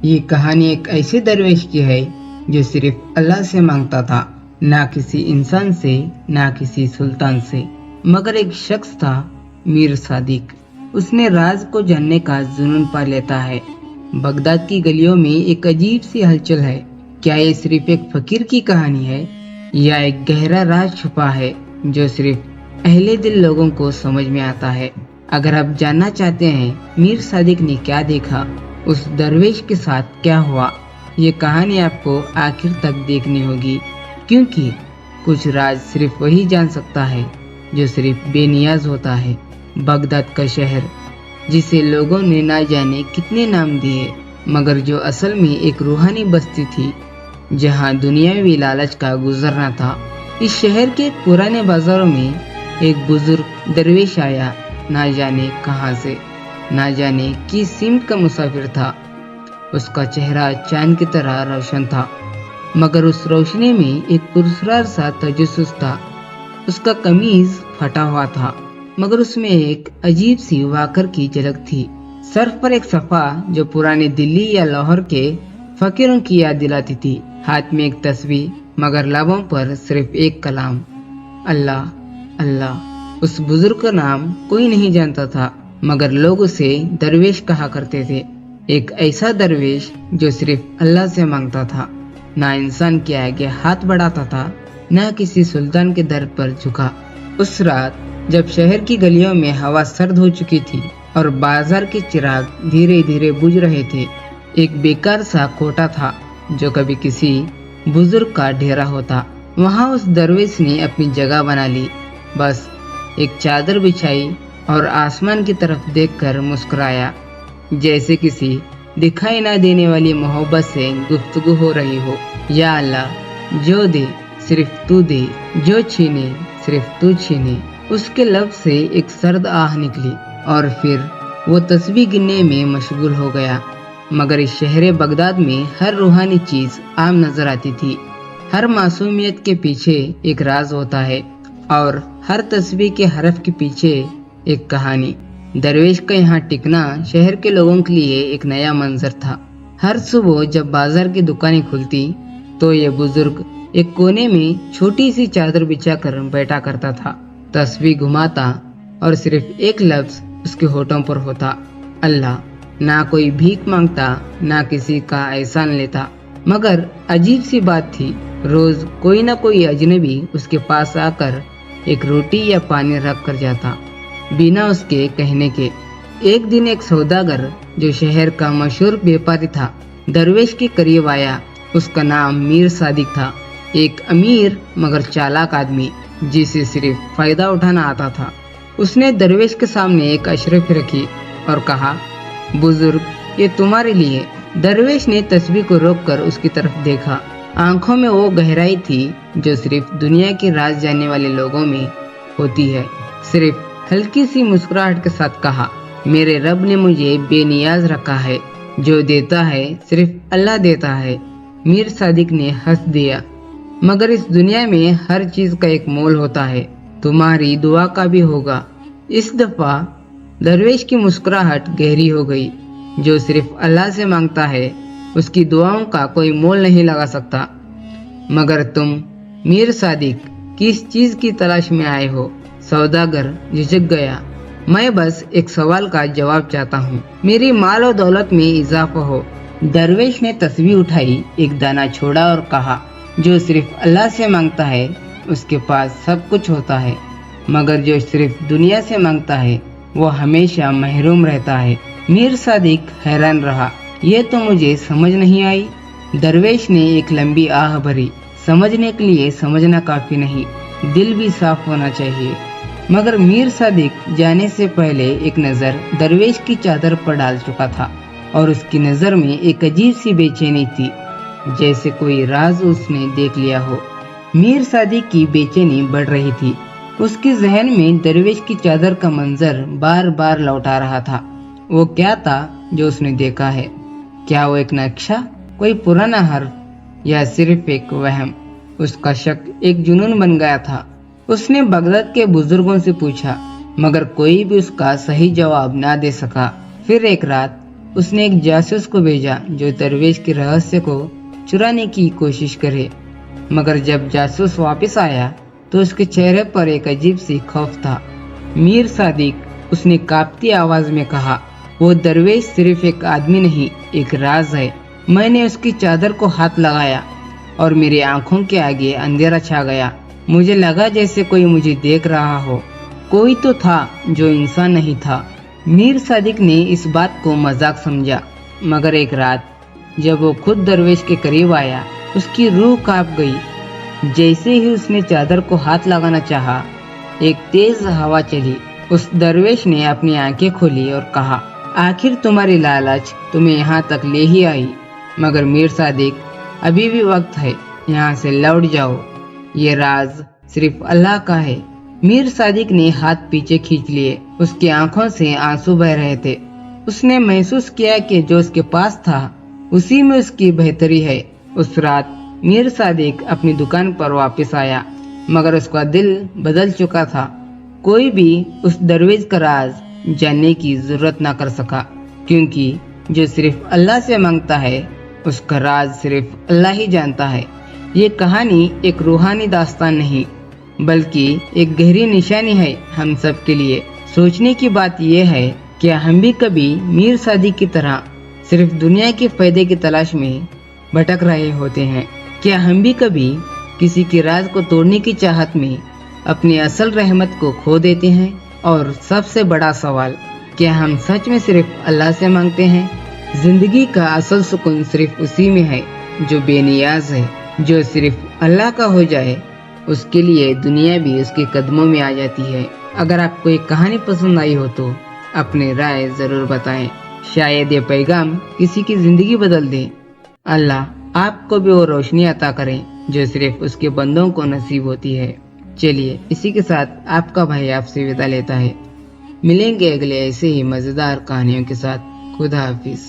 ये कहानी एक ऐसे दरवेश की है जो सिर्फ अल्लाह से मांगता था, ना किसी इंसान से, ना किसी सुल्तान से, मगर एक शख्स था, मीर सादिक। उसने राज को जानने का जुनून पा लेता है। बगदाद की गलियों में एक अजीब सी हलचल है। क्या ये सिर्फ एक फकीर की कहानी है या एक गहरा राज छुपा है जो सिर्फ अहले दिल लोगों को समझ में आता है? अगर आप जानना चाहते हैं मीर सादिक ने क्या देखा, उस दरवेश के साथ क्या हुआ, ये कहानी आपको आखिर तक देखनी होगी, क्योंकि कुछ राज सिर्फ वही जान सकता है जो सिर्फ बेनियाज होता है। बगदाद का शहर, जिसे लोगों ने ना जाने कितने नाम दिए, मगर जो असल में एक रूहानी बस्ती थी जहां दुनियावी लालच का गुजरना था। इस शहर के पुराने बाजारों में एक बुजुर्ग दरवेश आया, ना जाने कहां से, ना जाने किस सिमत का मुसाफिर था। उसका चेहरा चांद की तरह रोशन था, मगर उस रोशनी में एक पुरस्कार सा तजस्सुस था। उसका कमीज फटा हुआ था, मगर उसमें एक अजीब सी वाकर की झलक थी। सर पर एक सफा जो पुरानी दिल्ली या लाहौर के फकीरों की याद दिलाती थी। हाथ में एक तस्वीर, मगर लबों पर सिर्फ एक कलाम, अल्लाह अल्लाह। उस बुजुर्ग का नाम कोई नहीं जानता था, मगर लोग उसे दरवेश कहा करते थे। एक ऐसा दरवेश जो सिर्फ अल्लाह से मांगता था, ना इंसान के आगे हाथ बढ़ाता था, ना किसी सुल्तान के दर पर झुका। उस रात जब शहर की गलियों में हवा सर्द हो चुकी थी और बाजार के चिराग धीरे धीरे बुझ रहे थे, एक बेकार सा कोटा था जो कभी किसी बुजुर्ग का डेरा होता। वहां उस दरवेश ने अपनी जगह बना ली। बस एक चादर बिछाई और आसमान की तरफ देखकर मुस्कुराया, जैसे किसी दिखाई ना देने वाली मोहब्बत से गुफ्तगू हो रही हो। या अल्लाह, जो दे सिर्फ तू दे, जो छीने सिर्फ तू छीने। उसके लब से एक सर्द आह निकली और फिर वो तस्बीह गिनने में मशगूल हो गया। मगर इस शहर बगदाद में हर रूहानी चीज आम नजर आती थी। हर मासूमियत के पीछे एक राज होता है और हर तस्बीह के हरफ के पीछे एक कहानी। दरवेश का यहाँ टिकना शहर के लोगों के लिए एक नया मंजर था। हर सुबह जब बाजार की दुकानें खुलती तो ये बुजुर्ग एक कोने में छोटी सी चादर बिछाकर बैठा करता था, तस्बीह घुमाता और सिर्फ एक लफ्ज उसके होठों पर होता, अल्लाह। ना कोई भीख मांगता, ना किसी का एहसान लेता, मगर अजीब सी बात थी, रोज कोई ना कोई अजनबी उसके पास आकर एक रोटी या पानी रख कर जाता, बिना उसके कहने के। एक दिन एक सौदागर जो शहर का मशहूर व्यापारी था, दरवेश के करीब आया। उसका नाम मीर सादिक था, एक अमीर मगर चालाक आदमी जिसे सिर्फ फायदा उठाना आता था। उसने दरवेश के सामने एक अशरफी रखी और कहा, बुजुर्ग, ये तुम्हारे लिए। दरवेश ने तस्बीह को रोककर उसकी तरफ देखा। आंखों में वो गहराई थी जो सिर्फ दुनिया के राज जानने वाले लोगों में होती है। सिर्फ हल्की सी मुस्कुराहट के साथ कहा, मेरे रब ने मुझे बेनियाज रखा है, जो देता है सिर्फ अल्लाह देता है। मीर सादिक ने हंस दिया, मगर इस दुनिया में हर चीज का एक मोल होता है, तुम्हारी दुआ का भी होगा। इस दफा दरवेश की मुस्कुराहट गहरी हो गई। जो सिर्फ अल्लाह से मांगता है उसकी दुआओं का कोई मोल नहीं लगा सकता। मगर तुम मीर सादिक किस चीज की तलाश में आए हो? सौदागर झिझक गया। मैं बस एक सवाल का जवाब चाहता हूँ, मेरी माल और दौलत में इजाफा हो। दरवेश ने तस्बीह उठाई, एक दाना छोड़ा और कहा, जो सिर्फ अल्लाह से मांगता है उसके पास सब कुछ होता है, मगर जो सिर्फ दुनिया से मांगता है वो हमेशा महरूम रहता है। मीर सादिक हैरान रहा, ये तो मुझे समझ नहीं आई। दरवेश ने एक लंबी आह भरी। समझने के लिए समझना काफी नहीं, दिल भी साफ होना चाहिए। मगर मीर सादिक जाने से पहले एक नजर दरवेश की चादर पर डाल चुका था और उसकी नजर में एक अजीब सी बेचैनी थी, जैसे कोई राज उसने देख लिया हो। मीर सादिक की बेचैनी बढ़ रही थी। उसके जहन में दरवेश की चादर का मंजर बार बार लौटा रहा था। वो क्या था जो उसने देखा है? क्या वो एक नक्शा, कोई पुराना हर्फ, या सिर्फ एक वहम? उसका शक एक जुनून बन गया था। उसने बगदाद के बुजुर्गों से पूछा, मगर कोई भी उसका सही जवाब ना दे सका। फिर एक रात उसने एक जासूस को भेजा जो दरवेश के रहस्य को चुराने की कोशिश करे। मगर जब जासूस वापस आया तो उसके चेहरे पर एक अजीब सी खौफ था। मीर सादिक, उसने कांपती आवाज में कहा, वो दरवेश सिर्फ एक आदमी नहीं, एक राज है। मैंने उसकी चादर को हाथ लगाया और मेरी आंखों के आगे अंधेरा छा गया। मुझे लगा जैसे कोई मुझे देख रहा हो। कोई तो था जो इंसान नहीं था। मीर सादिक ने इस बात को मजाक समझा, मगर एक रात जब वो खुद दरवेश के करीब आया, उसकी रूह कांप गई। जैसे ही उसने चादर को हाथ लगाना चाहा, एक तेज हवा चली। उस दरवेश ने अपनी आंखें खोली और कहा, आखिर तुम्हारी लालच तुम्हें यहाँ तक ले ही आई। मगर मीर सादिक, अभी भी वक्त है, यहाँ से लौट जाओ। ये राज सिर्फ अल्लाह का है। मीर सादिक ने हाथ पीछे खींच लिए। उसकी आंखों से आंसू बह रहे थे। उसने महसूस किया कि जो उसके पास था उसी में उसकी बेहतरी है। उस रात मीर सादिक अपनी दुकान पर वापस आया, मगर उसका दिल बदल चुका था। कोई भी उस दरवेश का राज जानने की जरूरत ना कर सका, क्योंकि जो सिर्फ अल्लाह से मांगता है उसका राज सिर्फ अल्लाह ही जानता है। ये कहानी एक रूहानी दास्तान नहीं, बल्कि एक गहरी निशानी है हम सब के लिए। सोचने की बात यह है कि हम भी कभी मीर सादिक की तरह सिर्फ दुनिया के फायदे की तलाश में भटक रहे होते हैं। क्या हम भी कभी किसी के राज को तोड़ने की चाहत में अपनी असल रहमत को खो देते हैं? और सबसे बड़ा सवाल, क्या हम सच में सिर्फ अल्लाह से मांगते हैं? जिंदगी का असल सुकून सिर्फ उसी में है जो बेनियाज है। जो सिर्फ अल्लाह का हो जाए, उसके लिए दुनिया भी उसके कदमों में आ जाती है। अगर आपको ये कहानी पसंद आई हो तो अपनी राय जरूर बताएं। शायद ये पैगाम किसी की जिंदगी बदल दे। अल्लाह आपको भी वो रोशनी अता करें जो सिर्फ उसके बंदों को नसीब होती है। चलिए, इसी के साथ आपका भाई आपसे विदा लेता है। मिलेंगे अगले ऐसे ही मजेदार कहानियों के साथ। खुदा हाफिज।